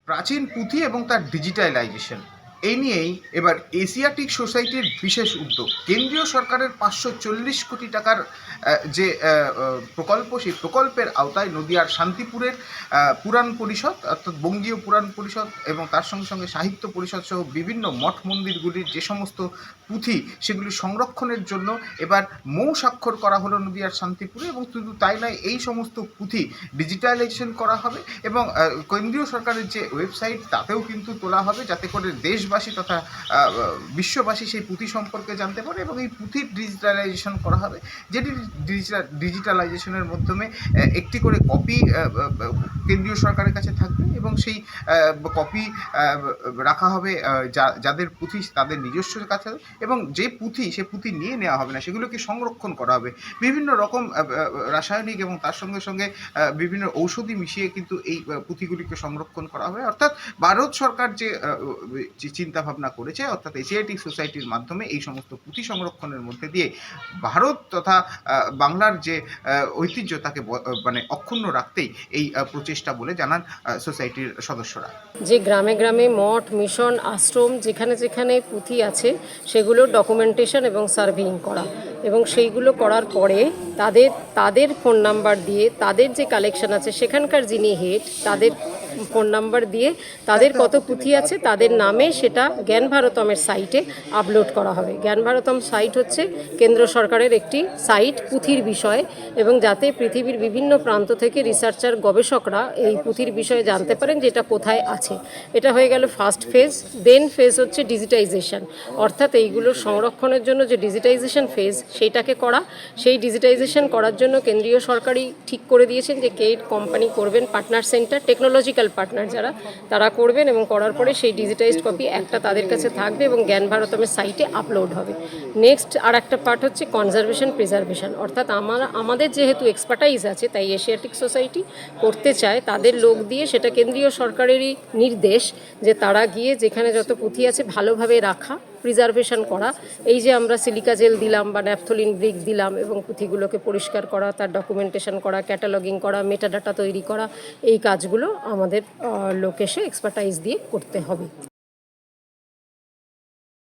প্রাচীন পুঁথি এবং তার ডিজিটালাইজেশন এই নিয়েই এবার এশিয়াটিক সোসাইটির বিশেষ উদ্যোগ। কেন্দ্রীয় সরকারের 540 কোটি টাকার যে প্রকল্প, সেই প্রকল্পের আওতায় নদিয়ার শান্তিপুরের পুরাণ পরিষদ অর্থাৎ বঙ্গীয় পুরাণ পরিষদ এবং তার সঙ্গে সঙ্গে সাহিত্য পরিষদ সহ বিভিন্ন মঠ মন্দিরগুলির যে সমস্ত পুঁথি সেগুলি সংরক্ষণের জন্য এবার মৌ স্বাক্ষর করা হলো নদিয়ার শান্তিপুরে। এবং শুধু তাই নয়, এই সমস্ত পুঁথি ডিজিটালাইজেশন করা হবে এবং কেন্দ্রীয় সরকারের যে ওয়েবসাইট তাতেও কিন্তু তোলা হবে, যাতে করে দেশবাসী তথা বিশ্ববাসী সেই পুঁথি সম্পর্কে জানতে পারে। এবং এই পুঁথির ডিজিটালাইজেশন করা হবে, যেটি ডিজিটালাইজেশনের মাধ্যমে একটি করে কপি কেন্দ্রীয় সরকারের কাছে থাকবে এবং সেই কপি রাখা হবে যাদের পুঁথি তাদের নিজস্ব কাছে, এবং যে পুঁথি সে পুঁথি নিয়ে নেওয়া হবে না, সেগুলোকে সংরক্ষণ করা হবে বিভিন্ন রকম রাসায়নিক এবং তার সঙ্গে সঙ্গে বিভিন্ন ঔষধি মিশিয়ে কিন্তু এই পুঁথিগুলিকে সংরক্ষণ করা হবে। অর্থাৎ ভারত সরকার যে চিন্তাভাবনা করেছে, অর্থাৎ এশিয়াটিক সোসাইটির মাধ্যমে এই সমস্ত পুঁথি সংরক্ষণের মধ্যে দিয়ে ভারত তথা বাংলার যে ঐতিহ্য তাকে মানে অক্ষুণ্ণ রাখতেই এই প্রচেষ্টা বলে জানান সোসাইটির সদস্যরা। যে গ্রামে গ্রামে মঠ, মিশন, আশ্রম যেখানে যেখানে পুঁথি আছে সেগুলোর ডকুমেন্টেশন এবং সার্ভেইং করা, এবং সেইগুলো করার পরে তাদের ফোন নাম্বার দিয়ে তাদের যে কালেকশন আছে সেখানকার যিনি হেড তাদের ফোন নাম্বার দিয়ে তাদের কত পুঁথি আছে তাদের নামে সেটা জ্ঞান ভারতমের সাইটে আপলোড করা হবে। জ্ঞান ভারতম সাইট হচ্ছে কেন্দ্র সরকারের একটি সাইট পুঁথির বিষয়ে, এবং যাতে পৃথিবীর বিভিন্ন প্রান্ত থেকে রিসার্চার গবেষকরা এই পুঁথির বিষয়ে জানতে পারেন যে এটা কোথায় আছে। এটা হয়ে গেল ফার্স্ট ফেজ। দেন ফেজ হচ্ছে ডিজিটাইজেশন, অর্থাৎ এইগুলোর সংরক্ষণের জন্য যে ডিজিটাইজেশন ফেজ সেইটাকে করা। সেই ডিজিটাইজেশন করার জন্য কেন্দ্রীয় সরকারই ঠিক করে দিয়েছেন যে কে কোম্পানি করবেন, পার্টনার সেন্টার, টেকনোলজিক্যাল পার্টনার যারা তারা করবেন, এবং করার পরে সেই ডিজিটাইজড কপি একটা তাদের কাছে থাকবে এবং জ্ঞান ভারতমের সাইটে আপলোড হবে। নেক্সট আর একটা পার্ট হচ্ছে কনজারভেশন প্রিজার্ভেশন, অর্থাৎ আমাদের যেহেতু এক্সপার্টাইজ আছে তাই এশিয়াটিক সোসাইটি করতে চায় তাদের লোক দিয়ে, সেটা কেন্দ্রীয় সরকারেরই নির্দেশ যে তারা গিয়ে যেখানে যত পুঁথি আছে ভালোভাবে রাখা, প্রিজার্ভেশন করা। এই যে আমরা সিলিকা জেল দিলাম বা ন্যাপথলিন ব্রিক দিলাম এবং পুঁথিগুলোকে পরিষ্কার করা, তার ডকুমেন্টেশন করা, ক্যাটালগিং করা, মেটাডাটা তৈরি করা, এই কাজগুলো আমাদের লোক এসে এক্সপার্টাইজ দিয়ে করতে হবে।